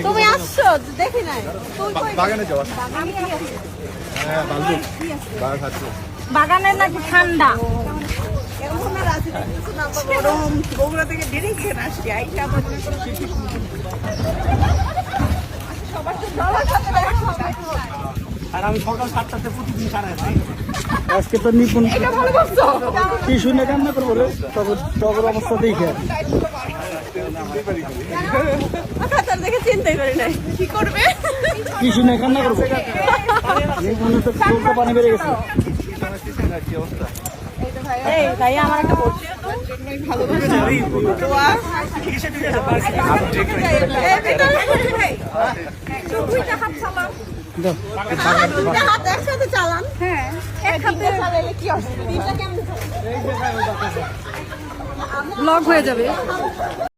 তুমি আসছো দেখি নাই বাগানে যাওয়া বাগানের নাকি ঠান্ডা গরম বগুড়া থেকে ডিরেক্ট ট্রেন আসছি আইসা আর আমি সকাল 7টাতে প্রতিদিন সারাই আজকে তো নিপুণ কি শুনে কান্না করবো রে টগর অবস্থা দেখে দেখে চিন্তাই করি নাই কি করবে কি শুনে কান্না করবো নিপুণ তো চোখটা পানি বেড়ে গেছে ভাই আমার একটা হাত একসাথে চালান হ্যাঁ এক হাতে চালালে কি অসুবিধা ব্লক হয়ে যাবে